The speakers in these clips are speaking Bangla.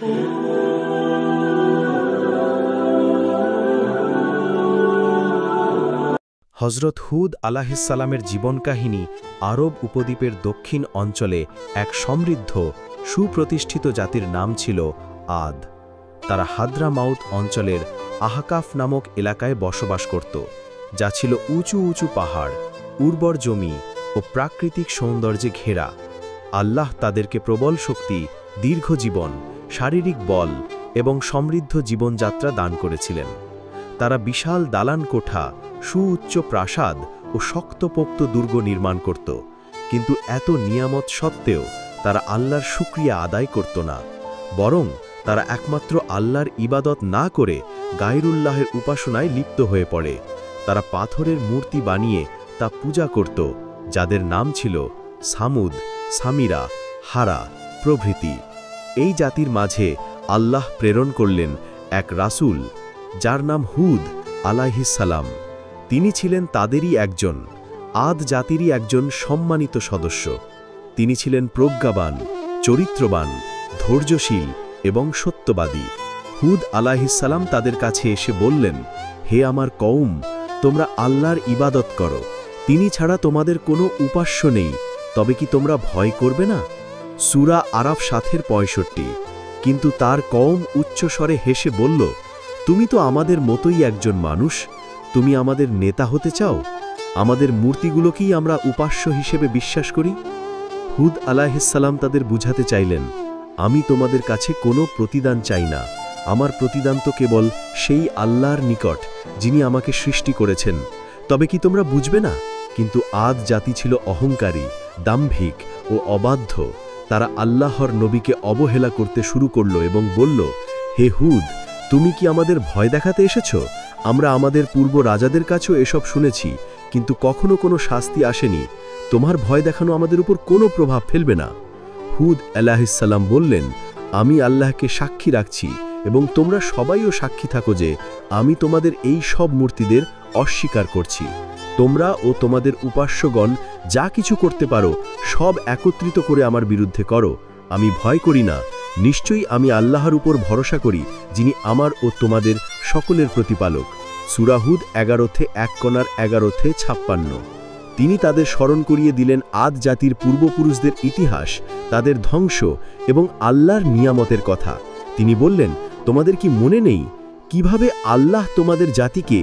হযরত হুদ আলাইহিসসালামের জীবনকাহিনী আরব উপদ্বীপের দক্ষিণ অঞ্চলে এক সমৃদ্ধ সুপ্রতিষ্ঠিত জাতির নাম ছিল আদ। তারা হাদ্রামাউত অঞ্চলের আহকাফ নামক এলাকায় বসবাস করত, যা ছিল উঁচু উঁচু পাহাড়, উর্বর জমি ও প্রাকৃতিক সৌন্দর্যে ঘেরা। আল্লাহ তাদেরকে প্রবল শক্তি, দীর্ঘ জীবন, শারীরিক বল এবং সমৃদ্ধ জীবনযাত্রা দান করেছিলেন। তারা বিশাল দালান কোঠা, সুউচ্চ প্রাসাদ ও শক্তপোক্ত দুর্গ নির্মাণ করত, কিন্তু এত নিয়ামত সত্ত্বেও তারা আল্লাহর শুকরিয়া আদায় করত না। বরং তারা একমাত্র আল্লাহর ইবাদত না করে গায়রুল্লাহের উপাসনায় লিপ্ত হয়ে পড়ে। তারা পাথরের মূর্তি বানিয়ে তা পূজা করত, যাদের নাম ছিল সামুদ, সামিরা, হারা প্রভৃতি। এই জাতির মাঝে আল্লাহ প্রেরণ করলেন এক রাসূল, যার নাম হুদ আলাইহিসসালাম। তিনি ছিলেন তাদেরই একজন, আদ জাতিরই একজন সম্মানিত সদস্য। তিনি ছিলেন প্রজ্ঞাবান, চরিত্রবান, ধৈর্যশীল এবং সত্যবাদী। হুদ আলাইহিসসালাম তাদের কাছে এসে বললেন, হে আমার কওম, তোমরা আল্লাহর ইবাদত করো, তিনি ছাড়া তোমাদের কোনো উপাস্য নেই, তবে কি তোমরা ভয় করবে না? সূরা আরাফ ৭-৬৫। কিন্তু তার কওম উচ্চস্বরে হেসে বলল, তুমি তো আমাদের মতোই একজন মানুষ, তুমি আমাদের নেতা হতে চাও? আমাদের মূর্তিগুলোকেই আমরা উপাস্য হিসেবে বিশ্বাস করি। হুদ আলাইহিসসালাম তাদের বুঝাতে চাইলেন, আমি তোমাদের কাছে কোনো প্রতিদান চাই না, আমার প্রতিদান তো কেবল সেই আল্লাহর নিকট যিনি আমাকে সৃষ্টি করেছেন। তবে কি তোমরা বুঝবে না? কিন্তু আদ জাতি ছিল অহংকারী, দাম্ভিক ও অবাধ্য। তারা আল্লাহর নবীকে অবহেলা করতে শুরু করল এবং বলল, হে হুদ, তুমি কি আমাদের ভয় দেখাতে এসেছ? আমরা আমাদের পূর্ব রাজাদের কাছেও এসব শুনেছি, কিন্তু কখনো কোনো শাস্তি আসেনি। তোমার ভয় দেখানো আমাদের উপর কোনো প্রভাব ফেলবে না। হুদ আলাইহিসসালাম বললেন, আমি আল্লাহকে সাক্ষী রাখছি এবং তোমরা সবাইও সাক্ষী থাকো যে আমি তোমাদের এই সব মূর্তিদের অস্বীকার করছি। তোমরা ও তোমাদের উপাস্যগণ যা কিছু করতে পারো সব একত্রিত করে আমার বিরুদ্ধে করো। আমি ভয় করি না, নিশ্চয়ই আমি আল্লাহর উপর ভরসা করি, যিনি আমার ও তোমাদের সকলের প্রতিপালক। সূরা হুদ 11-11-56। তিনি তাদের স্মরণ করিয়ে দিলেন আদ জাতির পূর্বপুরুষদের ইতিহাস, তাদের ধ্বংস এবং আল্লাহর নিয়ামতের কথা। তিনি বললেন, তোমাদের কি মনে নেই কিভাবে আল্লাহ তোমাদের জাতিকে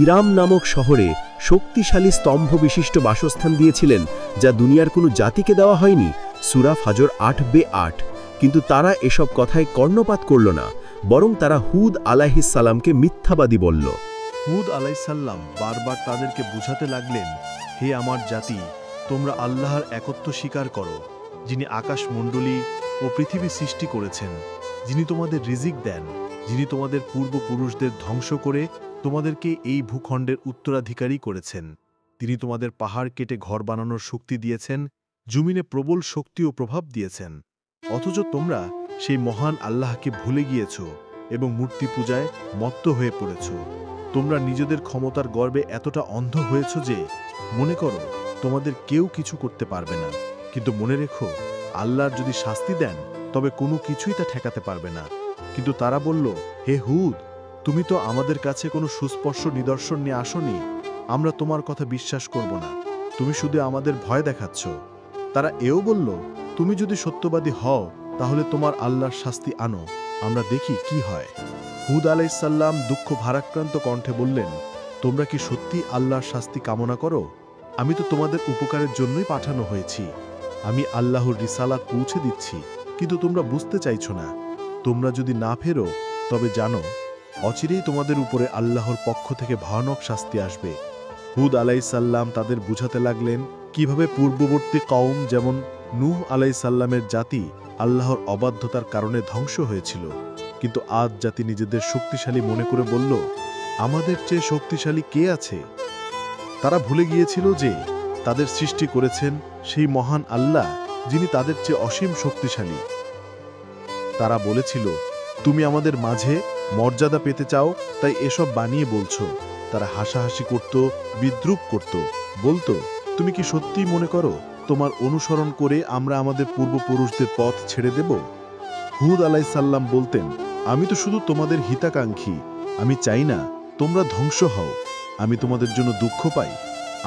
ইরাম নামক শহরে শক্তিশালী স্তম্ভ বিশিষ্ট বাসস্থান দিয়েছিলেন, যা দুনিয়ার কোনো জাতিকে দেওয়া হয়নি? সূরা ফাজর ৮-৮। কিন্তু তারা এসব কথায় কর্ণপাত করল না, বরং তারা হুদ আলাইহিসসালামকে মিথ্যাবাদী বলল। হুদ আলাইহিসসালাম বারবার তাদেরকে বুঝাতে লাগলেন, হে আমার জাতি, তোমরা আল্লাহর একত্ব স্বীকার করো, যিনি আকাশমণ্ডলী ও পৃথিবী সৃষ্টি করেছেন, যিনি তোমাদের রিজিক দেন, যিনি তোমাদের পূর্বপুরুষদের ধ্বংস করে তোমাদেরকে এই ভূখণ্ডের উত্তরাধিকারী করেছেন। তিনি তোমাদের পাহাড় কেটে ঘর বানানোর শক্তি দিয়েছেন, জমিনে প্রবল শক্তি ও প্রভাব দিয়েছেন। অথচ তোমরা সেই মহান আল্লাহকে ভুলে গিয়েছ এবং মূর্তি পূজায় মত্ত হয়ে পড়েছ। তোমরা নিজেদের ক্ষমতার গর্বে এতটা অন্ধ হয়েছ যে মনে করো তোমাদের কেউ কিছু করতে পারবে না। কিন্তু মনে রেখো, আল্লাহর যদি শাস্তি দেন তবে কোনো কিছুই তা ঠেকাতে পারবে না। কিন্তু তারা বলল, হে হুদ, তুমি তো আমাদের কাছে কোনো সুস্পষ্ট নিদর্শন নিয়ে আসনি, আমরা তোমার কথা বিশ্বাস করব না, তুমি শুধু আমাদের ভয় দেখাচ্ছ। তারা এও বলল, তুমি যদি সত্যবাদী হও তাহলে তোমার আল্লাহর শাস্তি আনো, আমরা দেখি কি হয়। হুদ আলাইহিসসালাম দুঃখ ভারাক্রান্ত কণ্ঠে বললেন, তোমরা কি সত্যি আল্লাহর শাস্তি কামনা করো? আমি তো তোমাদের উপকারের জন্যই পাঠানো হয়েছি। আমি আল্লাহর রিসালাত পৌঁছে দিচ্ছি, কিন্তু তোমরা বুঝতে চাইছো না। তোমরা যদি না ফেরো তবে জানো, অচিরেই তোমাদের উপরে আল্লাহর পক্ষ থেকে ভয়ানক শাস্তি আসবে। হুদ আলাইহিসসালাম তাদের বুঝাতে লাগলেন কিভাবে পূর্ববর্তী কওম যেমন নূহ আলাইহিসসালামের জাতি আল্লাহর অবাধ্যতার কারণে ধ্বংস হয়েছিল, কিন্তু আদ জাতি নিজেদের শক্তিশালী মনে করে বলল, আমাদের চেয়ে শক্তিশালী কে আছে? তারা ভুলে গিয়েছিল যে তাদের সৃষ্টি করেছেন সেই মহান আল্লাহ, যিনি তাদের চেয়ে অসীম শক্তিশালী। তারা বলেছিল, তুমি আমাদের মাঝে মর্যাদা পেতে চাও, তাই এসব বানিয়ে বলছো। তারা হাসাহাসি করত, বিদ্রূপ করত, বলতো, তুমি কি সত্যিই মনে করো তোমার অনুসরণ করে আমরা আমাদের পূর্বপুরুষদের পথ ছেড়ে দেব? হুদ আলাইসাল্লাম বলতেন, আমি তো শুধু তোমাদের হিতাকাঙ্ক্ষী, আমি চাই না তোমরা ধ্বংস হও, আমি তোমাদের জন্য দুঃখ পাই।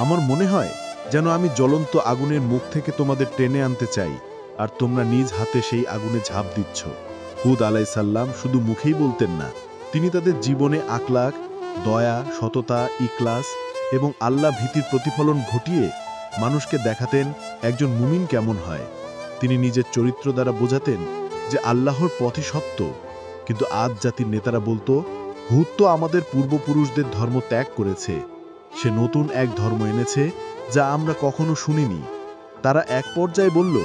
আমার মনে হয় যেন আমি জ্বলন্ত আগুনের মুখ থেকে তোমাদের টেনে আনতে চাই, আর তোমরা নিজ হাতে সেই আগুনে ঝাঁপ দিচ্ছ। হুদ আলাইসাল্লাম শুধু মুখেই বলতেন না, তিনি তাদের জীবনে আখলাক, দয়া, সততা, ইখলাস এবং আল্লাহ ভীতির প্রতিফলন ঘটিয়ে মানুষকে দেখাতেন একজন মুমিন কেমন হয়। তিনি নিজের চরিত্র দ্বারা বোঝাতেন যে আল্লাহর পথই সত্য। কিন্তু আদ জাতির নেতারা বলতো, হুদ তো আমাদের পূর্বপুরুষদের ধর্ম ত্যাগ করেছে, সে নতুন এক ধর্ম এনেছে যা আমরা কখনো শুনিনি। তারা এক পর্যায়ে বলল,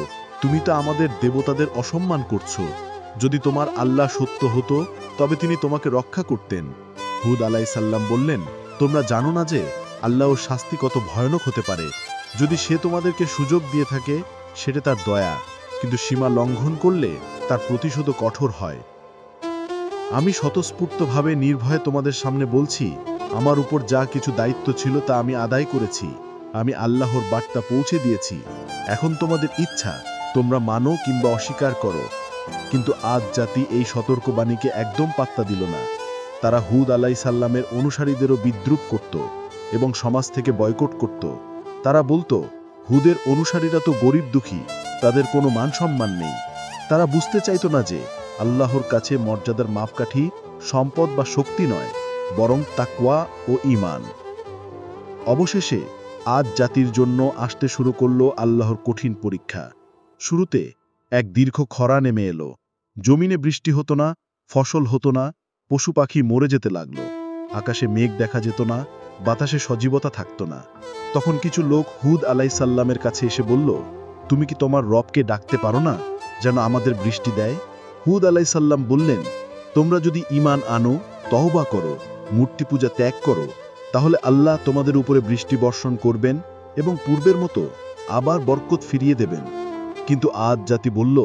তুমি তো আমাদের দেবতাদের অসম্মান করছো, যদি তোমার আল্লাহ সত্য হতো তবে তিনি তোমাকে রক্ষা করতেন। হুদ আলাইসাল্লাম বললেন, তোমরা জানো না যে আল্লাহর শাস্তি কত ভয়ানক হতে পারে। যদি সে তোমাদেরকে সুযোগ দিয়ে থাকে সেটা তার দয়া, কিন্তু সীমা লঙ্ঘন করলে তার প্রতিশোধও কঠোর হয়। আমি স্বতঃস্ফূর্তভাবে নির্ভয়ে তোমাদের সামনে বলছি, আমার উপর যা কিছু দায়িত্ব ছিল তা আমি আদায় করেছি। আমি আল্লাহর বার্তা পৌঁছে দিয়েছি। এখন তোমাদের ইচ্ছা, তোমরা মানো কিংবা অস্বীকার করো। কিন্তু আদ জাতি এই সতর্কবাণীকে একদম পাত্তা দিল না। তারা হুদ আলাইসাল্লামের অনুসারীদেরও বিদ্রুপ করত এবং সমাজ থেকে বয়কট করত। তারা বলতো, হুদের অনুসারীরা তো গরিব দুঃখী, তাদের কোনো মান সম্মান নেই। তারা বুঝতে চাইতো না যে আল্লাহর কাছে মর্যাদার মাপকাঠি সম্পদ বা শক্তি নয়, বরং তাকওয়া ও ঈমান। অবশেষে আদ জাতির জন্য আসতে শুরু করল আল্লাহর কঠিন পরীক্ষা। শুরুতে এক দীর্ঘ খরা নেমে এলো। জমিনে বৃষ্টি হতো না, ফসল হতো না, পশু পাখি মরে যেতে লাগলো। আকাশে মেঘ দেখা যেত না, বাতাসে সজীবতা থাকতো না। তখন কিছু লোক হুদ আলাইসাল্লামের কাছে এসে বলল, তুমি কি তোমার রবকে ডাকতে পারো না যেন আমাদের বৃষ্টি দেয়? হুদ আলাইসাল্লাম বললেন, তোমরা যদি ঈমান আনো, তওবা করো, মূর্তি পূজা ত্যাগ করো, তাহলে আল্লাহ তোমাদের উপরে বৃষ্টি বর্ষণ করবেন এবং পূর্বের মতো আবার বরকত ফিরিয়ে দেবেন। কিন্তু আদ জাতি বলল,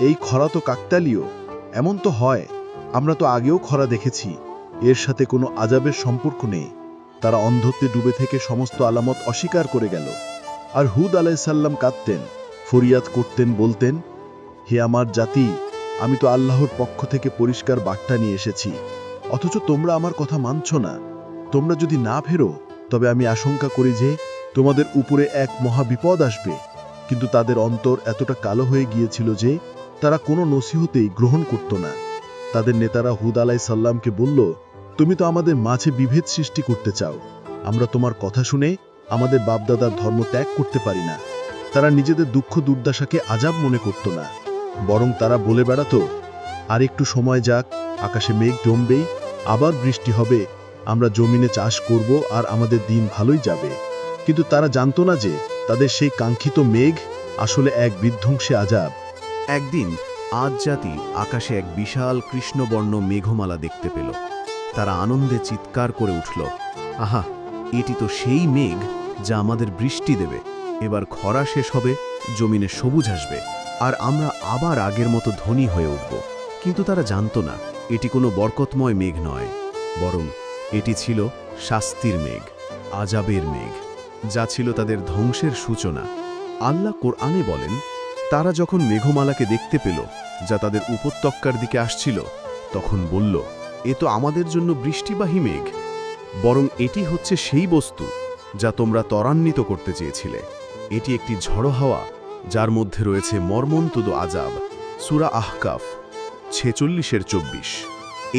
এই খরা তো কাকতালীয়, এমন তো হয়, আমরা তো আগেও খরা দেখেছি, এর সাথে কোনো আযাবের সম্পর্ক নেই। তারা অন্ধত্বে ডুবে থেকে সমস্ত আলামত অস্বীকার করে গেল। আর হুদ আলাইসাল্লাম কাঁদতেন, ফরিয়াদ করতেন, বলতেন, হে আমার জাতি, আমি তো আল্লাহর পক্ষ থেকে পরিষ্কার বার্তা নিয়ে এসেছি, অথচ তোমরা আমার কথা মানছ না। তোমরা যদি না ফেরো তবে আমি আশঙ্কা করি যে তোমাদের উপরে এক মহা বিপদ আসবে। কিন্তু তাদের অন্তর এতটা কালো হয়ে গিয়েছিল যে তারা কোনো নসিহতেই গ্রহণ করত না। তাদের নেতারা হুদ আলাইসাল্লামকে বলল, তুমি তো আমাদের মাঝে বিভেদ সৃষ্টি করতে চাও, আমরা তোমার কথা শুনে আমাদের বাপদাদার ধর্ম ত্যাগ করতে পারি না। তারা নিজেদের দুঃখ দুর্দশাকে আযাব মনে করত না, বরং তারা বলে বেড়াতো, আর একটু সময় যাক, আকাশে মেঘ জমবেই, আবার বৃষ্টি হবে, আমরা জমিনে চাষ করব আর আমাদের দিন ভালোই যাবে। কিন্তু তারা জানত না যে তাদের সেই কাঙ্ক্ষিত মেঘ আসলে এক বিধ্বংসী আযাব। একদিন আদ জাতি আকাশে এক বিশাল কৃষ্ণবর্ণ মেঘমালা দেখতে পেল। তারা আনন্দে চিৎকার করে উঠল, আহা, এটি তো সেই মেঘ যা আমাদের বৃষ্টি দেবে। এবার খরা শেষ হবে, জমিনে সবুজ আসবে, আর আমরা আবার আগের মতো ধনী হয়ে উঠব। কিন্তু তারা জানত না এটি কোনো বরকতময় মেঘ নয়, বরং এটি ছিল শাস্তির মেঘ, আযাবের মেঘ, যা ছিল তাদের ধ্বংসের সূচনা। আল্লাহ কোরআনে বলেন, তারা যখন মেঘমালাকে দেখতে পেল যা তাদের উপত্যকার দিকে আসছিল, তখন বলল, এ তো আমাদের জন্য বৃষ্টিবাহী মেঘ, বরং এটি হচ্ছে সেই বস্তু যা তোমরা ত্বরান্বিত করতে চেয়েছিলে। এটি একটি ঝড়ো হাওয়া যার মধ্যে রয়েছে মর্মন্তুদ আযাব। সূরা আহকাফ 46-24।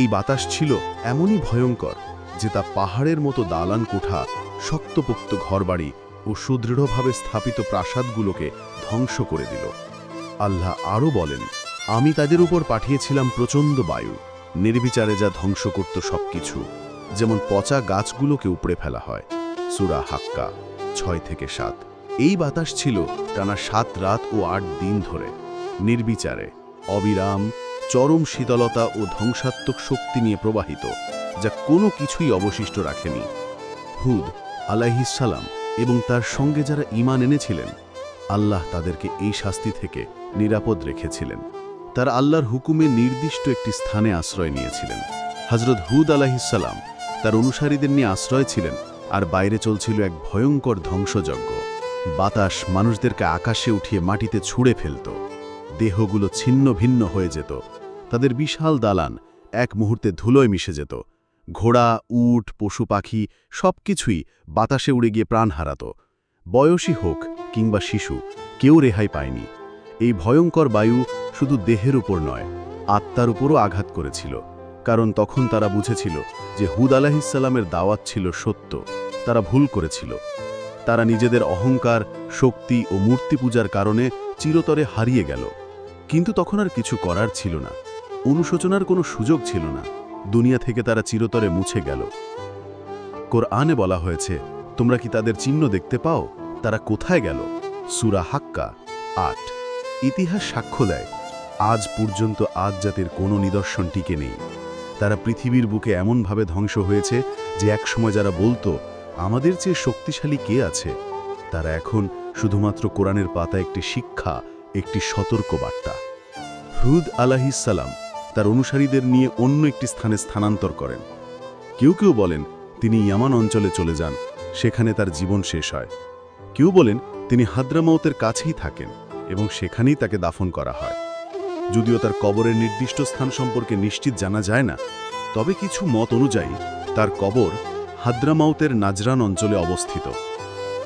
এই বাতাস ছিল এমনই ভয়ঙ্কর যে তা পাহাড়ের মতো দালান কোঠা, শক্তপোক্ত ঘরবাড়ি ও সুদৃঢ়ভাবে স্থাপিত প্রাসাদগুলোকে ধ্বংস করে দিল। আল্লাহ আরও বলেন, আমি তাদের উপর পাঠিয়েছিলাম প্রচণ্ড বায়ু, নির্বিচারে যা ধ্বংস করত সবকিছু, যেমন পচা গাছগুলোকে উপড়ে ফেলা হয়। সূরা হাক্কা 6-7। এই বাতাস ছিল টানা 7 রাত ও 8 দিন ধরে, নির্বিচারে, অবিরাম, চরম শীতলতা ও ধ্বংসাত্মক শক্তি নিয়ে প্রবাহিত, যা কোনো কিছুই অবশিষ্ট রাখেনি। হুদ আলাইহিসসালাম এবং তার সঙ্গে যারা ঈমান এনেছিলেন, আল্লাহ তাদেরকে এই শাস্তি থেকে নিরাপদ রেখেছিলেন। তারা আল্লাহর হুকুমে নির্দিষ্ট একটি স্থানে আশ্রয় নিয়েছিলেন। হযরত হুদ আলাইহিসসালাম তার অনুসারীদের নিয়ে আশ্রয় ছিলেন, আর বাইরে চলছিল এক ভয়ঙ্কর ধ্বংসযজ্ঞ। বাতাস মানুষদেরকে আকাশে উঠিয়ে মাটিতে ছুঁড়ে ফেলত, দেহগুলো ছিন্ন ভিন্ন হয়ে যেত, তাদের বিশাল দালান এক মুহূর্তে ধুলোয় মিশে যেত। ঘোড়া, উট, পশু পাখি সবকিছুই বাতাসে উড়ে গিয়ে প্রাণ হারাত। বয়সী হোক কিংবা শিশু, কেউ রেহাই পায়নি। এই ভয়ঙ্কর বায়ু শুধু দেহের উপর নয়, আত্মার উপরও আঘাত করেছিল। কারণ তখন তারা বুঝেছিল যে হুদ আলাইহিসসালামের দাওয়াত ছিল সত্য। তারা ভুল করেছিল। তারা নিজেদের অহংকার, শক্তি ও মূর্তি পূজার কারণে চিরতরে হারিয়ে গেল। কিন্তু তখন আর কিছু করার ছিল না। অনুশোচনার কোনো সুযোগ ছিল না। দুনিয়া থেকে তারা চিরতরে মুছে গেল। কোরআনে বলা হয়েছে, তোমরা কি তাদের চিহ্ন দেখতে পাও? তারা কোথায় গেল? সূরা হাক্কা ৮। ইতিহাস সাক্ষ্য দেয়, আজ পর্যন্ত আদ জাতির কোনো নিদর্শন টিকে নেই। তারা পৃথিবীর বুকে এমনভাবে ধ্বংস হয়েছে যে একসময় যারা বলতো আমাদের চেয়ে শক্তিশালী কে আছে, তারা এখন শুধুমাত্র কোরআনের পাতা একটি শিক্ষা, একটি সতর্ক বার্তা। হুদ আলাইহিসসালাম তার অনুসারীদের নিয়ে অন্য একটি স্থানে স্থানান্তর করেন। কেউ কেউ বলেন তিনি ইয়ামান অঞ্চলে চলে যান, সেখানে তার জীবন শেষ হয়। কেউ বলেন তিনি হাদ্রামাউতের কাছেই থাকেন এবং সেখানেই তাকে দাফন করা হয়। যদিও তার কবরের নির্দিষ্ট স্থান সম্পর্কে নিশ্চিত জানা যায় না, তবে কিছু মত অনুযায়ী তার কবর হাদ্রামাউতের নাজরান অঞ্চলে অবস্থিত।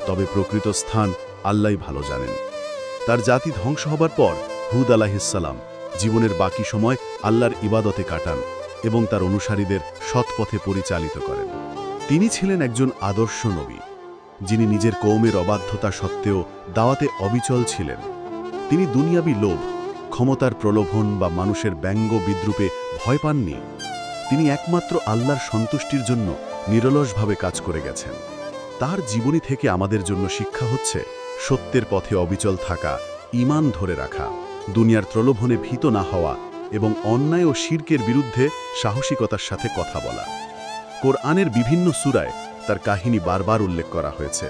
তবে প্রকৃত স্থান আল্লাহই ভালো জানেন। তার জাতি ধ্বংস হবার পর হুদ আলাইহিসসালাম জীবনের বাকি সময় আল্লাহর ইবাদতে কাটান এবং তার অনুসারীদের সৎপথে পরিচালিত করেন। তিনি ছিলেন একজন আদর্শ নবী, যিনি নিজের কওমের অবাধ্যতা সত্ত্বেও দাওয়াতে অবিচল ছিলেন। তিনি দুনিয়াবী লোভ, ক্ষমতার প্রলোভন বা মানুষের ব্যঙ্গ বিদ্রুপে ভয় পাননি। তিনি একমাত্র আল্লাহর সন্তুষ্টির জন্য নিরলসভাবে কাজ করে গেছেন। তার জীবনী থেকে আমাদের জন্য শিক্ষা হচ্ছে সত্যের পথে অবিচল থাকা, ঈমান ধরে রাখা, দুনিয়ার প্রলোভনে ভীত না হওয়া এবং অন্যায় ও শিরকের বিরুদ্ধে সাহসিকতার সাথে কথা বলা। কোরআনের বিভিন্ন সূরায় তার কাহিনী বারবার উল্লেখ করা হয়েছে,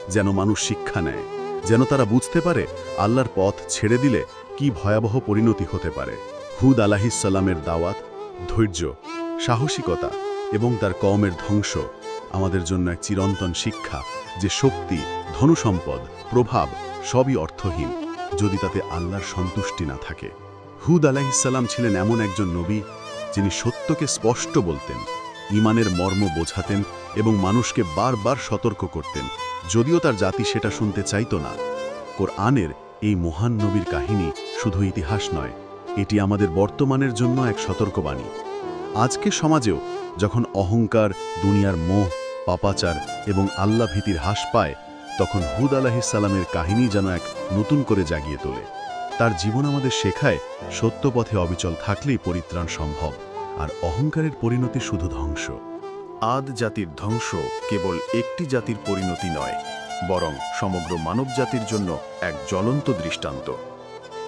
যেন মানুষ শিক্ষা নেয়, যেন তারা বুঝতে পারে আল্লাহর পথ ছেড়ে দিলে কি ভয়াবহ পরিণতি হতে পারে। হুদ আলাইহিসসালামের দাওয়াত, ধৈর্য, সাহসিকতা এবং তার কওমের ধ্বংস আমাদের জন্য এক চিরন্তন শিক্ষা যে শক্তি, ধনসম্পদ, প্রভাব সবই অর্থহীন যদি তাতে আল্লাহর সন্তুষ্টি না থাকে। হুদ আলাইহিসসালাম ছিলেন এমন একজন নবী যিনি সত্যকে স্পষ্ট বলতেন, ঈমানের মর্ম বোঝাতেন এবং মানুষকে বারবার সতর্ক করতেন, যদিও তার জাতি সেটা শুনতে চাইত না। কোরআনের এই মহান নবীর কাহিনী শুধু ইতিহাস নয়, এটি আমাদের বর্তমানের জন্য এক সতর্কবাণী। আজকে সমাজেও যখন অহংকার, দুনিয়ার মোহ, পাপাচার এবং আল্লাহ ভীতির হ্রাস পায়, তখন হুদ আলাইহিসসালামের কাহিনী যেন এক নতুন করে জাগিয়ে তোলে। তার জীবন আমাদের শেখায় সত্য পথে অবিচল থাকলেই পরিত্রাণ সম্ভব, আর অহংকারের পরিণতি শুধু ধ্বংস। আদ জাতির ধ্বংস কেবল একটি জাতির পরিণতি নয়, বরং সমগ্র মানব জাতির জন্য এক জ্বলন্ত দৃষ্টান্ত।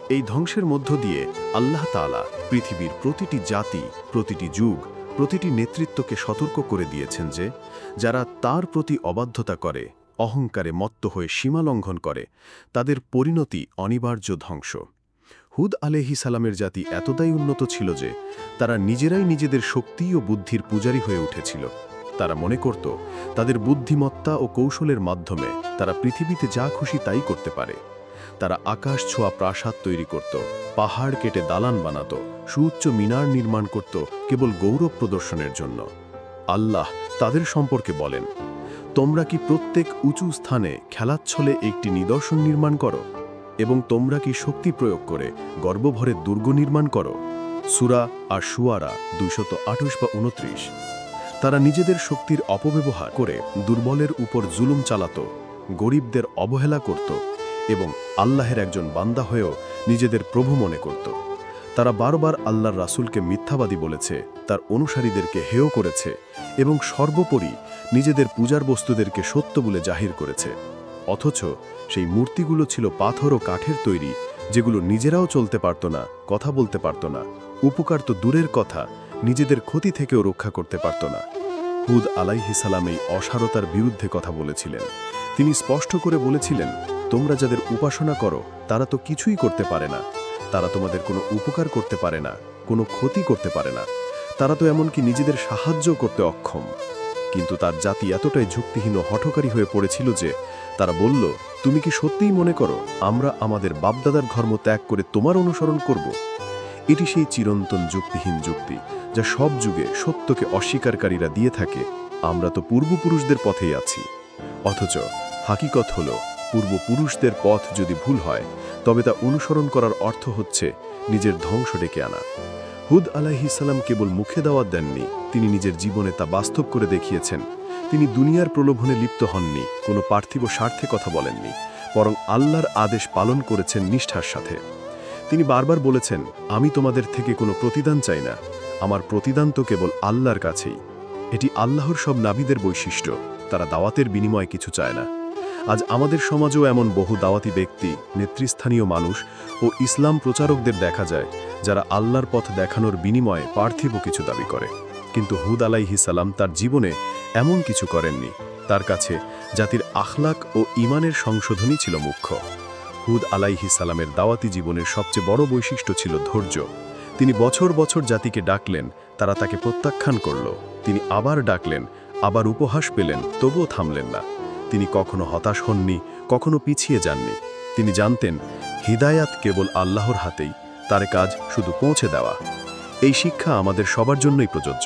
এই ধ্বংসের মধ্য দিয়ে আল্লাহ তাআলা পৃথিবীর প্রতিটি জাতি, প্রতিটি যুগ, প্রতিটি নেতৃত্বকে সতর্ক করে দিয়েছেন যে যারা তার প্রতি অবাধ্যতা করে, অহংকারে মত্ত হয়ে সীমা লঙ্ঘন করে, তাদের পরিণতি অনিবার্য ধ্বংস। হুদ আলাইহিসসালামের জাতি এতটাই উন্নত ছিল যে তারা নিজেরাই নিজেদের শক্তি ও বুদ্ধির পূজারী হয়ে উঠেছিল। তারা মনে করত তাদের বুদ্ধিমত্তা ও কৌশলের মাধ্যমে তারা পৃথিবীতে যা খুশি তাই করতে পারে। তারা আকাশ ছোঁয়া প্রাসাদ তৈরি করত, পাহাড় কেটে দালান বানাত, সুউচ্চ মিনার নির্মাণ করত কেবল গৌরব প্রদর্শনের জন্য। আল্লাহ তাদের সম্পর্কে বলেন, তোমরা কি প্রত্যেক উঁচু স্থানে খেলাচ্ছলে একটি নিদর্শন নির্মাণ করো এবং তোমরা কি শক্তি প্রয়োগ করে গর্বভরে দুর্গ নির্মাণ করো? সূরা আশ-শুআরা 228 বা 29। তারা নিজেদের শক্তির অপব্যবহার করে দুর্বলের উপর জুলুম চালাত, গরিবদের অবহেলা করত এবং আল্লাহের একজন বান্দা হয়েও নিজেদের প্রভু মনে করত। তারা বারবার আল্লাহর রাসূলকে মিথ্যাবাদী বলেছে, তার অনুসারীদেরকে হেয় করেছে এবং সর্বোপরি নিজেদের পূজার বস্তুদেরকে সত্য বলে জাহির করেছে। অথচ সেই মূর্তিগুলো ছিল পাথর ও কাঠের তৈরি, যেগুলো নিজেরাও চলতে পারত না, কথা বলতে পারত না, উপকার তো দূরের কথা, নিজেদের ক্ষতি থেকেও রক্ষা করতে পারত না। হুদ আলাইহিসসালাম এই অসারতার বিরুদ্ধে কথা বলেছিলেন। তিনি স্পষ্ট করে বলেছিলেন, তোমরা যাদের উপাসনা করো তারা তো কিছুই করতে পারে না, তারা তোমাদের কোনো উপকার করতে পারে না, কোনো ক্ষতি করতে পারে না, তারা তো এমনকি নিজেদের সাহায্য করতে অক্ষম। কিন্তু তার জাতি এতটাই যুক্তিহীন ও হঠকারী হয়ে পড়েছিল যে তারা বলল, তুমি কি সত্যিই মনে করো আমরা আমাদের বাপদাদার ধর্ম ত্যাগ করে তোমার অনুসরণ করব? এটি সেই চিরন্তন যুক্তিহীন যুক্তি যা সব যুগে সত্যকে অস্বীকারীরা দিয়ে থাকে। আমরা তো পূর্বপুরুষদের পথেই আছি। অথচ হাকিকত হল, পূর্বপুরুষদের পথ যদি ভুল হয় তবে তা অনুসরণ করার অর্থ হচ্ছে নিজের ধ্বংস ডেকে আনা। হুদ আলাইহিস সালাম কেবল মুখে দাওয়াত দেননি, তিনি নিজের জীবনে তা বাস্তব করে দেখিয়েছেন। তিনি দুনিয়ার প্রলোভনে লিপ্ত হননি, কোনো পার্থিব স্বার্থে কথা বলেননি, বরং আল্লাহর আদেশ পালন করেছেন নিষ্ঠার সাথে। তিনি বারবার বলেছেন, আমি তোমাদের থেকে কোনো প্রতিদান চাই না, আমার প্রতিদান তো কেবল আল্লাহর কাছেই। এটি আল্লাহর সব নাবিদের বৈশিষ্ট্য, তারা দাওয়াতের বিনিময়ে কিছু চায় না। আজ আমাদের সমাজেও এমন বহু দাওয়াতি ব্যক্তি, নেতৃস্থানীয় মানুষ ও ইসলাম প্রচারকদের দেখা যায় যারা আল্লাহর পথ দেখানোর বিনিময়ে পার্থিব কিছু দাবি করে। কিন্তু হুদ আলাইহিস সালাম তার জীবনে এমন কিছু করেননি। তার কাছে জাতির আখলাক ও ঈমানের সংশোধনই ছিল মুখ্য। হুদ আলাইহিস সালামের দাওয়াতি জীবনের সবচেয়ে বড় বৈশিষ্ট্য ছিল ধৈর্য। তিনি বছর বছর জাতিকে ডাকলেন, তারা তাকে প্রত্যাখ্যান করল। তিনি আবার ডাকলেন, আবার উপহাস পেলেন, তবুও থামলেন না। তিনি কখনো হতাশ হননি, কখনো পিছিয়ে যাননি। তিনি জানতেন হিদায়াত কেবল আল্লাহর হাতেই, তার কাজ শুধু পৌঁছে দেওয়া। এই শিক্ষা আমাদের সবার জন্যই প্রযোজ্য।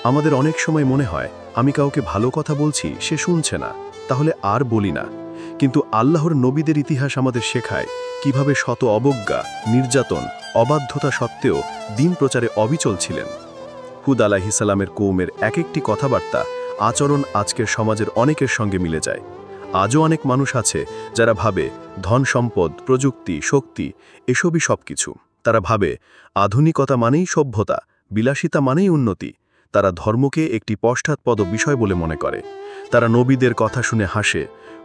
আমাদের অনেক সময় মনে হয়, আমি কাউকে ভালো কথা বলছি, সে শুনছে না, তাহলে আর বলি না। কিন্তু আল্লাহর নবীদের ইতিহাস আমাদের শেখায় কিভাবে শত অবজ্ঞা, নির্যাতন, অবাধ্যতা সত্ত্বেও দিন প্রচারে অবিচল ছিলেন। হুদ আলাইহিস সালামের কওমের এক একটি কথাবার্তা, আচরণ আজকের সমাজের অনেকের সঙ্গে মিলে যায়। আজও অনেক মানুষ আছে যারা ভাবে ধন সম্পদ, প্রযুক্তি, শক্তি এসবই সবকিছু। তারা ভাবে আধুনিকতা মানেই সভ্যতা, বিলাসিতা মানেই উন্নতি। তারা ধর্মকে একটি পশ্চাৎপদ বিষয় বলে মনে করে। তারা নবীদের কথা শুনে হাসে,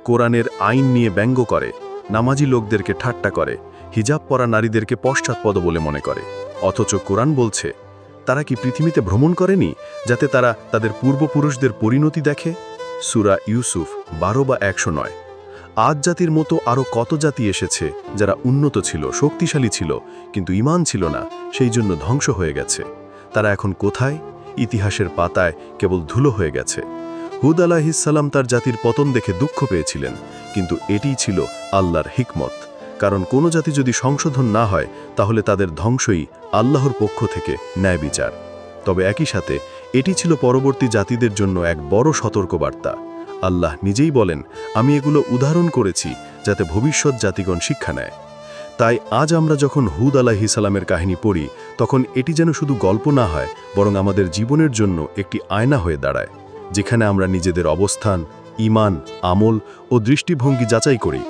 কোরআনের আইন নিয়ে ব্যঙ্গ করে, নামাজি লোকদেরকে ঠাট্টা করে, হিজাব পরা নারীদেরকে পশ্চাৎপদ বলে মনে করে। অথচ কোরআন বলছে, তারা কি পৃথিবীতে ভ্রমণ করেনি যাতে তারা তাদের পূর্বপুরুষদের পরিণতি দেখে? সূরা ইউসুফ 12 বা 109। আজ জাতির মতো আরও কত জাতি এসেছে যারা উন্নত ছিল, শক্তিশালী ছিল, কিন্তু ঈমান ছিল না, সেই জন্য ধ্বংস হয়ে গেছে। তারা এখন কোথায়? ইতিহাসের পাতায় কেবল ধুলো হয়ে গেছে। হুদ আলাইহিস সালাম তার জাতির পতন দেখে দুঃখ পেয়েছিলেন, কিন্তু এটিই ছিল আল্লাহর হিকমত। কারণ কোনো জাতি যদি সংশোধন না হয় তাহলে তাদের ধ্বংসই আল্লাহর পক্ষ থেকে ন্যায় বিচার। তবে একই সাথে এটি ছিল পরবর্তী জাতিদের জন্য এক বড় সতর্কবার্তা। আল্লাহ নিজেই বলেন, আমি এগুলো উদাহরণ করেছি যাতে ভবিষ্যৎ জাতিগণ শিক্ষা নেয়। তাই আজ আমরা যখন হুদ আলাইহিস সালামের কাহিনী পড়ি, তখন এটি যেন শুধু গল্প না হয়, বরং আমাদের জীবনের জন্য একটি আয়না হয়ে দাঁড়ায়, যেখানে আমরা নিজেদের অবস্থান, ঈমান, আমল ও দৃষ্টিভঙ্গি যাচাই করি।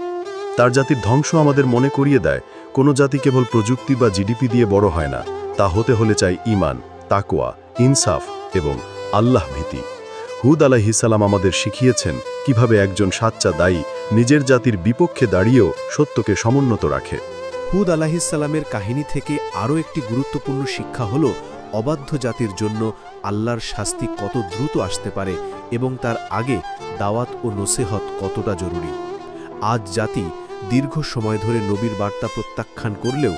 তার জাতির ধ্বংস আমাদের মনে করিয়ে দেয়, কোনো জাতি কেবল প্রযুক্তি বা জিডিপি দিয়ে বড় হয় না, তা হতে হলে চাই ঈমান, তাকওয়া, ইনসাফ এবং আল্লাহ ভীতি। হুদ আলাইহিস সালাম আমাদের শিখিয়েছেন কিভাবে একজন সাচ্চা দায়ী নিজের জাতির বিপক্ষে দাঁড়িয়েও সত্যকে সমুন্নত রাখে। হুদ আলাইহিস সালামের কাহিনী থেকে আরও একটি গুরুত্বপূর্ণ শিক্ষা হল অবাধ্য জাতির জন্য আল্লাহর শাস্তি কত দ্রুত আসতে পারে এবং তার আগে দাওয়াত ও নসিহত কতটা জরুরি। আজ জাতি দীর্ঘ সময় ধরে নবীর বার্তা প্রত্যাখ্যান করলেও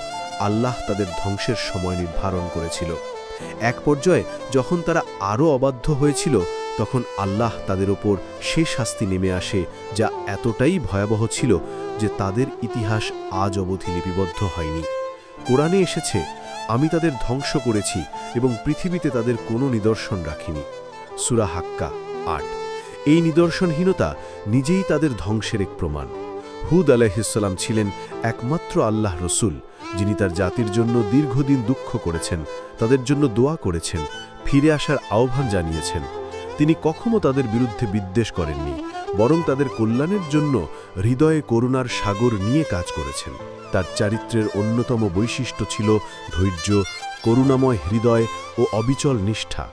আল্লাহ তাদের ধ্বংসের সময় নির্ধারণ করেছিল। এক পর্যায়ে যখন তারা আরও অবাধ্য হয়েছিল, তখন আল্লাহ তাদের ওপর সে শাস্তি নেমে আসে যা এতটাই ভয়াবহ ছিল যে তাদের ইতিহাস আজ অবধি লিপিবদ্ধ হয়নি। কোরআনে এসেছে, আমি তাদের ধ্বংস করেছি এবং পৃথিবীতে তাদের কোনো নিদর্শন রাখিনি। সূরা হাক্কা 8। এই নিদর্শনহীনতা নিজেই তাদের ধ্বংসের এক প্রমাণ। হুদ আলাইহিস সালাম ছিলেন একমাত্র আল্লাহ রসুল যিনি তার জাতির জন্য দীর্ঘদিন দুঃখ করেছেন, তাদের জন্য দোয়া করেছেন, ফিরে আসার আহ্বান জানিয়েছেন। তিনি কখনো তাদের বিরুদ্ধে বিদ্বেষ করেননি, বরং তাদের কল্যাণের জন্য হৃদয়ে করুণার সাগর নিয়ে কাজ করেছেন। তার চারিত্র্যের অন্যতম বৈশিষ্ট্য ছিল ধৈর্য, করুণাময় হৃদয় ও অবিচল নিষ্ঠা।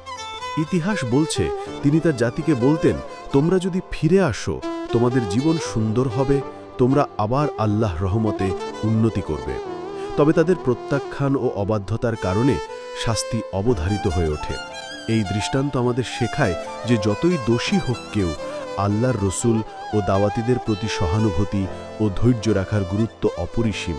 ইতিহাস বলছে, তিনি তার জাতিকে বলতেন, তোমরা যদি ফিরে আসো, তোমাদের জীবন সুন্দর হবে, তোমরা আবার আল্লাহ রহমতে উন্নতি করবে। তবে তাদের প্রত্যাখ্যান ও অবাধ্যতার কারণে শাস্তি অবধারিত হয়ে ওঠে। এই দৃষ্টান্ত আমাদের শেখায় যে যতই দোষী হোক কেউ, আল্লাহর রসুল ও দাওয়াতীদের প্রতি সহানুভূতি ও ধৈর্য রাখার গুরুত্ব অপরিসীম।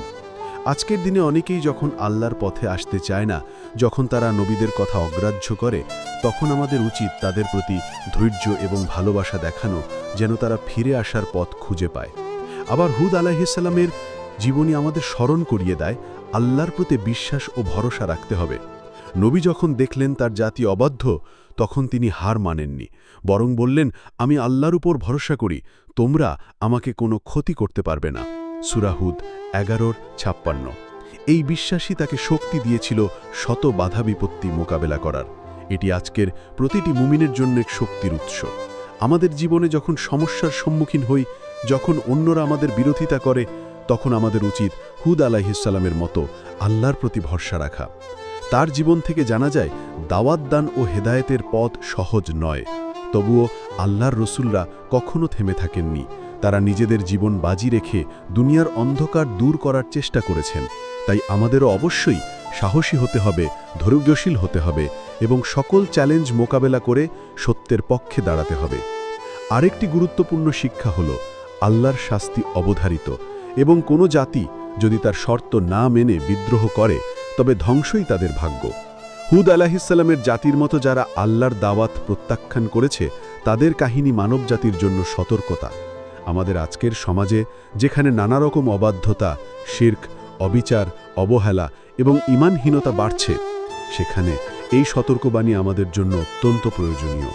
আজকের দিনে অনেকেই যখন আল্লাহর পথে আসতে চায় না, যখন তারা নবীদের কথা অগ্রাহ্য করে, তখন আমাদের উচিত তাদের প্রতি ধৈর্য এবং ভালোবাসা দেখানো, যেন তারা ফিরে আসার পথ খুঁজে পায়। আবার হুদ আলাইহিস সালামের জীবনী আমাদের স্মরণ করিয়ে দেয়, আল্লাহর প্রতি বিশ্বাস ও ভরসা রাখতে হবে। নবী যখন দেখলেন তার জাতি অবাধ্য, তখন তিনি হার মানেননি, বরং বললেন, আমি আল্লাহর উপর ভরসা করি, তোমরা আমাকে কোনো ক্ষতি করতে পারবে না। সূরা হুদ 11:56। এই বিশ্বাসই তাকে শক্তি দিয়েছিল শত বাধা বিপত্তি মোকাবেলা করার। এটি আজকের প্রতিটি মুমিনের জন্য এক শক্তির উৎস। আমাদের জীবনে যখন সমস্যার সম্মুখীন হই, যখন অন্যরা আমাদের বিরোধিতা করে, তখন আমাদের উচিত হুদ আলাইহিসসালামের মতো আল্লাহর প্রতি ভরসা রাখা। তার জীবন থেকে জানা যায় দাওয়াত দান ও হেদায়েতের পথ সহজ নয়, তবুও আল্লাহর রসুলরা কখনো থেমে থাকেননি। তারা নিজেদের জীবন বাজি রেখে দুনিয়ার অন্ধকার দূর করার চেষ্টা করেছেন। তাই আমাদেরও অবশ্যই সাহসী হতে হবে, ধৈর্যশীল হতে হবে এবং সকল চ্যালেঞ্জ মোকাবেলা করে সত্যের পক্ষে দাঁড়াতে হবে। আরেকটি গুরুত্বপূর্ণ শিক্ষা হল আল্লাহর শাস্তি অবধারিত এবং কোনো জাতি যদি তার শর্ত না মেনে বিদ্রোহ করে তবে ধ্বংসই তাদের ভাগ্য। হুদ আলাইহিসসালামের জাতির মতো যারা আল্লাহর দাওয়াত প্রত্যাখ্যান করেছে, তাদের কাহিনী মানবজাতির জন্য সতর্কতা। আমাদের আজকের সমাজে যেখানে নানা রকম অবাধ্যতা, শিরক, অবিচার, অবহেলা এবং ঈমানহীনতা বাড়ছে, সেখানে এই সতর্কবাণী আমাদের জন্য অত্যন্ত প্রয়োজনীয়।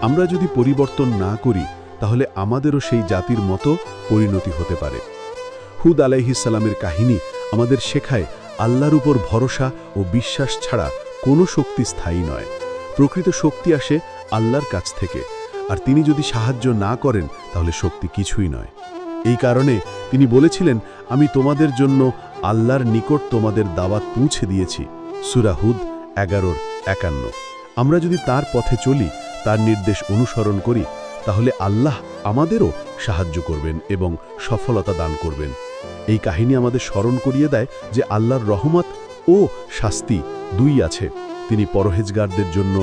আমরা যদি পরিবর্তন না করি, তাহলে আমাদেরও সেই জাতির মতো পরিণতি হতে পারে। হুদ আলাইহিসসালামের কাহিনী আমাদের শেখায় আল্লাহর উপর ভরসা ও বিশ্বাস ছাড়া কোনো শক্তি স্থায়ী নয়। প্রকৃত শক্তি আসে আল্লাহর কাছ থেকে, আর তিনি যদি সাহায্য না করেন তাহলে শক্তি কিছুই নয়। এই কারণে তিনি বলেছিলেন, আমি তোমাদের জন্য আল্লাহর নিকট তোমাদের দাওয়াত পৌঁছে দিয়েছি। সূরা হুদ 11:51। আমরা যদি তার পথে চলি, তার নির্দেশ অনুসরণ করি, তাহলে আল্লাহ আমাদেরও সাহায্য করবেন এবং সফলতা দান করবেন। এই কাহিনী আমাদের স্মরণ করিয়ে দেয় যে আল্লাহর রহমত ও শাস্তি দুই আছে। তিনি পরহেজগারদের জন্য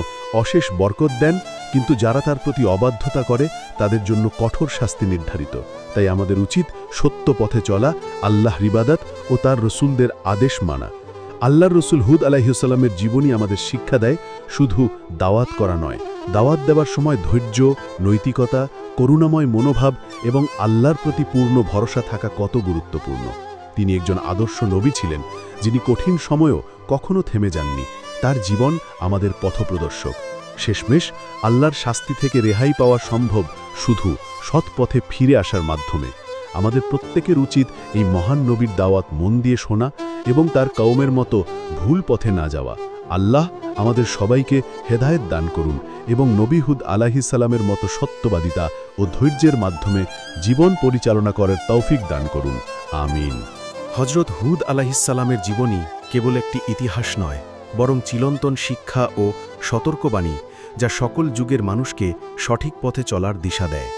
অশেষ বরকত দেন, কিন্তু যারা তার প্রতি অবাধ্যতা করে তাদের জন্য কঠোর শাস্তি নির্ধারিত। তাই আমাদের উচিত সত্য পথে চলা, আল্লাহর ইবাদত ও তার রসুলদের আদেশ মানা। আল্লাহর রসুল হুদ আলাইহিসসালামের জীবনী আমাদের শিক্ষা দেয় শুধু দাওয়াত করা নয়, দাওয়াত দেওয়ার সময় ধৈর্য, নৈতিকতা, করুণাময় মনোভাব এবং আল্লাহর প্রতি পূর্ণ ভরসা থাকা কত গুরুত্বপূর্ণ। তিনি একজন আদর্শ নবী ছিলেন, যিনি কঠিন সময়েও কখনো থেমে যাননি। তার জীবন আমাদের পথপ্রদর্শক। শেষমেশ আল্লাহর শাস্তি থেকে রেহাই পাওয়া সম্ভব শুধু সৎ পথে ফিরে আসার মাধ্যমে। আমাদের প্রত্যেকের উচিত এই মহান নবীর দাওয়াত মন দিয়ে শোনা এবং তার কওমের মতো ভুল পথে না যাওয়া। আল্লাহ আমাদের সবাইকে হেদায়েত দান করুন এবং নবী হুদ আলাইহিসসালামের মতো সত্যবাদিতা ও ধৈর্যের মাধ্যমে জীবন পরিচালনা করার তৌফিক দান করুন। আমিন। হজরত হুদ আলাইহিসসালামের জীবনী কেবল একটি ইতিহাস নয়, বরং চিরন্তন শিক্ষা ও সতর্কবাণী, যা সকল যুগের মানুষকে সঠিক পথে চলার দিশা দেয়।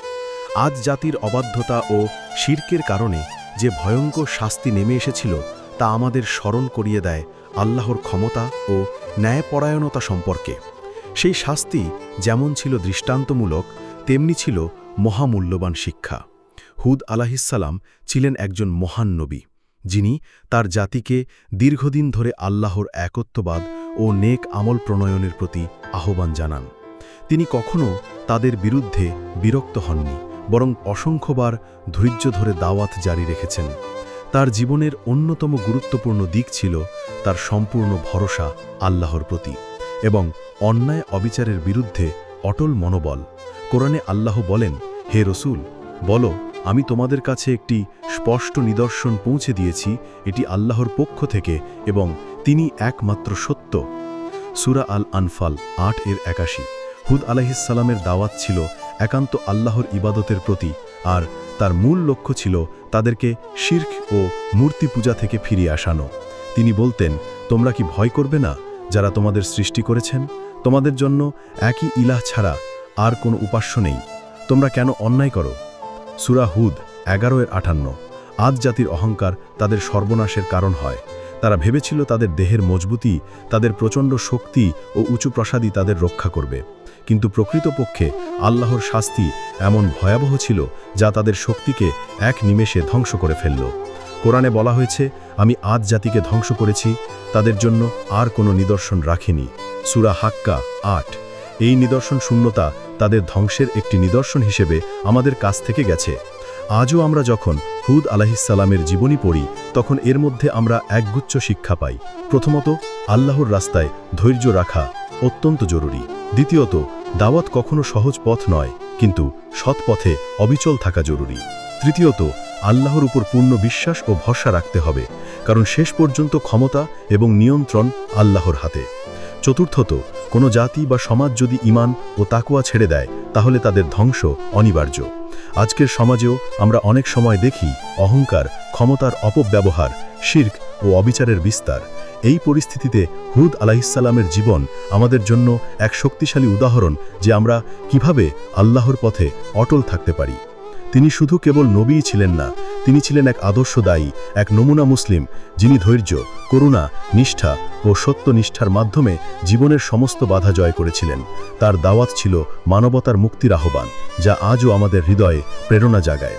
আজ জাতির অবাধ্যতা ও শিরকের কারণে যে ভয়ঙ্কর শাস্তি নেমে এসেছিল, তা আমাদের স্মরণ করিয়ে দেয় আল্লাহর ক্ষমতা ও ন্যায়পরায়ণতা সম্পর্কে। সেই শাস্তি যেমন ছিল দৃষ্টান্তমূলক, তেমনি ছিল মহামূল্যবান শিক্ষা। হুদ আলাইহিসসালাম ছিলেন একজন মহান নবী, যিনি তার জাতিকে দীর্ঘদিন ধরে আল্লাহর একত্ববাদ ও নেক আমল প্রণয়নের প্রতি আহ্বান জানান। তিনি কখনো তাদের বিরুদ্ধে বিরক্ত হননি, বরং অসংখ্যবার ধৈর্য ধরে দাওয়াত জারি রেখেছেন। তার জীবনের অন্যতম গুরুত্বপূর্ণ দিক ছিল তার সম্পূর্ণ ভরসা আল্লাহর প্রতি এবং অন্যায় অবিচারের বিরুদ্ধে অটল মনোবল। কোরআনে আল্লাহ বলেন, হে রসুল, বলো, আমি তোমাদের কাছে একটি স্পষ্ট নিদর্শন পৌঁছে দিয়েছি, এটি আল্লাহর পক্ষ থেকে এবং তিনি একমাত্র সত্য। সূরা আল আনফাল 8:81। হুদ আলাইহিসসালামের দাওয়াত ছিল একান্ত আল্লাহর ইবাদতের প্রতি, আর তার মূল লক্ষ্য ছিল তাদেরকে শিরক ও মূর্তি পূজা থেকে ফিরিয়ে আসানো। তিনি বলতেন, তোমরা কি ভয় করবে না যারা তোমাদের সৃষ্টি করেছেন? তোমাদের জন্য একই ইলাহ ছাড়া আর কোনো উপাস্য নেই। তোমরা কেন অন্যায় করো? সূরা হুদ 11:58। আদ জাতির অহংকার তাদের সর্বনাশের কারণ হয়। তারা ভেবেছিল তাদের দেহের মজবুতি, তাদের প্রচণ্ড শক্তি ও উঁচু প্রসাদই তাদের রক্ষা করবে, কিন্তু প্রকৃতপক্ষে আল্লাহর শাস্তি এমন ভয়াবহ ছিল যা তাদের শক্তিকে এক নিমেষে ধ্বংস করে ফেলল। কোরআনে বলা হয়েছে, আমি আদ জাতিকে ধ্বংস করেছি, তাদের জন্য আর কোনো নিদর্শন রাখিনি। সূরা হাক্কা 8। এই নিদর্শন শূন্যতা তাদের ধ্বংসের একটি নিদর্শন হিসেবে আমাদের কাছ থেকে গেছে। আজও আমরা যখন হুদ আলাইহিসসালামের জীবনী পড়ি তখন এর মধ্যে আমরা একগুচ্ছ শিক্ষা পাই। প্রথমত, আল্লাহর রাস্তায় ধৈর্য রাখা অত্যন্ত জরুরি। দ্বিতীয়ত, দাওয়াত কখনো সহজ পথ নয়, কিন্তু সৎ পথে অবিচল থাকা জরুরি। তৃতীয়ত, আল্লাহর উপর পূর্ণ বিশ্বাস ও ভরসা রাখতে হবে, কারণ শেষ পর্যন্ত ক্ষমতা এবং নিয়ন্ত্রণ আল্লাহর হাতে। চতুর্থত, কোনো জাতি বা সমাজ যদি ঈমান ও তাকওয়া ছেড়ে দেয় তাহলে তাদের ধ্বংস অনিবার্য। আজকের সমাজেও আমরা অনেক সময় দেখি অহংকার, ক্ষমতার অপব্যবহার, শিরক ও অবিচারের বিস্তার। এই পরিস্থিতিতে হুদ আলাইহিসসালামের জীবন আমাদের জন্য এক শক্তিশালী উদাহরণ যে আমরা কিভাবে আল্লাহর পথে অটল থাকতে পারি। তিনি শুধু কেবল নবীই ছিলেন না, তিনি ছিলেন এক আদর্শদায়ী, এক নমুনা মুসলিম, যিনি ধৈর্য, করুণা, নিষ্ঠা ও সত্যনিষ্ঠার মাধ্যমে জীবনের সমস্ত বাধা জয় করেছিলেন। তার দাওয়াত ছিল মানবতার মুক্তির আহ্বান, যা আজও আমাদের হৃদয়ে প্রেরণা জাগায়।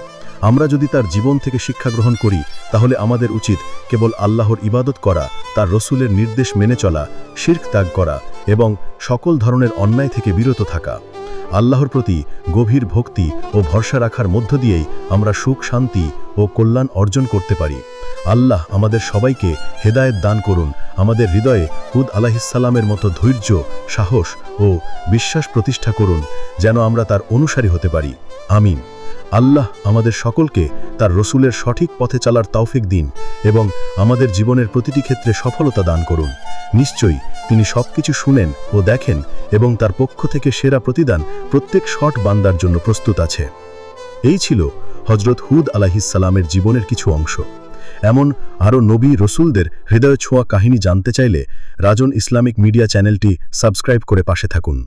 আমরা যদি তার জীবন থেকে শিক্ষা গ্রহণ করি তাহলে আমাদের উচিত কেবল আল্লাহর ইবাদত করা, তার রসুলের নির্দেশ মেনে চলা, শিরক ত্যাগ করা এবং সকল ধরনের অন্যায় থেকে বিরত থাকা। আল্লাহর প্রতি গভীর ভক্তি ও ভরসা রাখার মধ্য দিয়েই আমরা সুখ, শান্তি ও কল্যাণ অর্জন করতে পারি। আল্লাহ আমাদের সবাইকে হেদায়েত দান করুন, আমাদের হৃদয়ে হুদ আলাইহিসসালামের মতো ধৈর্য, সাহস ও বিশ্বাস প্রতিষ্ঠা করুন, যেন আমরা তার অনুসারী হতে পারি। আমিন। আল্লাহ আমাদের সকলকে তার রসুলের সঠিক পথে চলার তৌফিক দিন এবং আমাদের জীবনের প্রতিটি ক্ষেত্রে সফলতা দান করুন। নিশ্চয়ই তিনি সবকিছু শুনেন ও দেখেন এবং তার পক্ষ থেকে সেরা প্রতিদান প্রত্যেক সৎ বান্দার জন্য প্রস্তুত আছে। এই ছিল হযরত হুদ আলাইহিসসালামের জীবনের কিছু অংশ। এমন আরও নবী রসুলদের হৃদয় ছোঁয়া কাহিনী জানতে চাইলে রাজন ইসলামিক মিডিয়া চ্যানেলটি সাবস্ক্রাইব করে পাশে থাকুন।